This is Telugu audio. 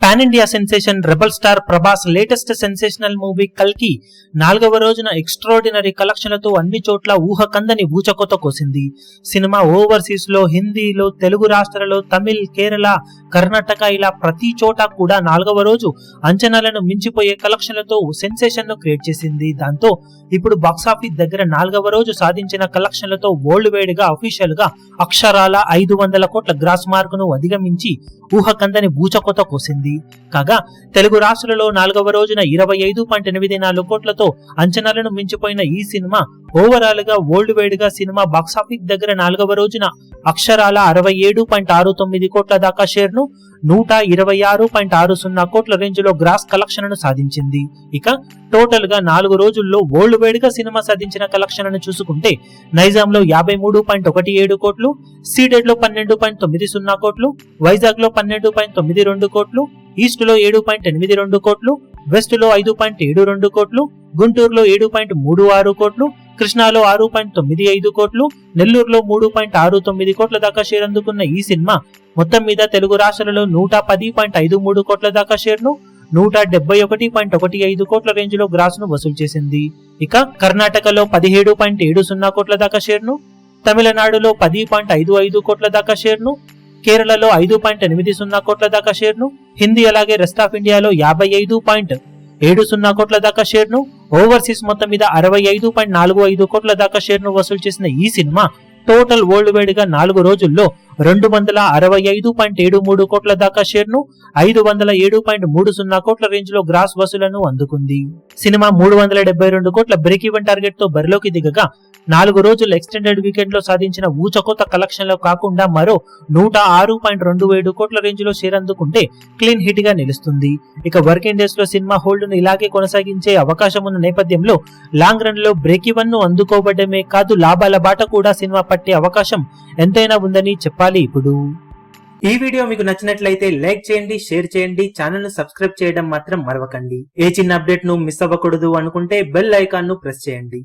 Pan India sensation rebel star Prabhas latest sensational movie కల్కి 4వ రోజున ఎక్స్ట్రాడినరీ కలెక్షన్లతో అన్ని చోట్ల ఊహకందని ఊచకోత కోసింది. సినిమా ఓవర్సీస్ లో, హిందీలో, తెలుగు రాష్ట్రాలలో, తమిళ్, కేరళ, కర్ణాటక ఇలా ప్రతి చోట కూడా 4వ రోజు అంచనాలను మించిపోయే కలెక్షన్లతో సెన్సేషన్ ను క్రియేట్ చేసింది. దాంతో ఇప్పుడు బాక్సాఫీస్ దగ్గర 4వ రోజు సాధించిన కలెక్షన్లతో వరల్డ్ వైడ్ గా అఫీషియల్ గా అక్షరాల 500 కోట్ల గ్రాస్ మార్క్ ను అధిగమించి ఊహకందని బూచకోత కోసింది. కాగా తెలుగు రాష్ట్రాలలో 4వ రోజున 25.84 కోట్లతో అంచనాలను మించిపోయిన ఈ సినిమా ఓవరాల్ గా వరల్డ్ వైడ్ గా సినిమా బాక్సాఫీస్ దగ్గర 4వ రోజున అక్షరాల 67.69 కోట్ల దాకా షేర్ ను 126.60 కోట్ల రేంజ్ లో గ్రాస్ కలెక్షన్ ను సాధించింది. ఇక టోటల్ గా 4 రోజుల్లో వరల్డ్ వైడ్ గా సినిమా సాధించిన కలెక్షన్ ను చూసుకుంటే నైజాం లో 53.17 కోట్లు, సీడెడ్ లో 12.90 కోట్లు, వైజాగ్ లో 12.92 కోట్లు, ఈస్ట్ లో 7.82 కోట్లు, వెస్ట్ లో 5.72 కోట్లు, గుంటూరులో 7.36 కోట్లు, కృష్ణాలో 6.95 కోట్లు, నెల్లూరులో 3.69 కోట్ల దాకా షేర్ అందుకున్న ఈ సినిమా మొత్తం మీద తెలుగు రాష్ట్రాలలో 110.53 కోట్ల దాకా షేర్ ను 171.15 కోట్ల రేంజ్ లో గ్రాస్ ను వసూలు చేసింది. ఇక కర్ణాటకలో 17.70 కోట్ల దాకా షేర్ ను, తమిళనాడులో 10.55 కోట్ల దాకా షేర్ ను, కేరళలో 5.80 కోట్ల దాకా షేర్ ను, హిందీ అలాగే రెస్ట్ ఆఫ్ ఇండియాలో 55.70 కోట్ల దాకా షేర్ ను, ఓవర్సీస్ మొత్తం మీద 65.45 కోట్ల దాకా షేర్ ను వసూలు చేసిన ఈ సినిమా టోటల్ వరల్డ్ వైడ్ గా 4 రోజుల్లో 265.73 కోట్ల దాకా షేర్ ను 507.30 కోట్ల రేంజ్ లో గ్రాస్ వసూలను అందుకుంది. సినిమా 372 కోట్ల బ్రేక్ ఈవెన్ టార్గెట్ తో బరిలోకి దిగగా 4 రోజుల ఎక్స్టెండెడ్ వీకెండ్ లో సాధించిన ఊచకోత కలెక్షన్ లో కాకుండా మరో 106.27 కోట్ల రేంజ్ లో షేర్ అందుకుంటే క్లీన్ హిట్ గా నిలుస్తుంది. ఇక వర్కింగ్ డేస్ లో సినిమా హోల్డ్ ను ఇలాగే కొనసాగించే అవకాశం ఉన్న నేపథ్యంలో లాంగ్ రన్ లో బ్రేక్ ఈవెన్ ను అందుకోవడమే కాదు లాభాల బాట కూడా సినిమా పట్టే అవకాశం ఎంతైనా ఉందని చెప్పాలి. ఇప్పుడు ఈ వీడియో మీకు నచ్చినట్లయితే లైక్ చేయండి, షేర్ చేయండి, ఛానల్ ను సబ్స్క్రైబ్ చేయడం మాత్రం మరవకండి. ఏ చిన్న అప్డేట్ ను మిస్ అవ్వకూడదు అనుకుంటే బెల్ ఐకాన్ ను ప్రెస్ చేయండి.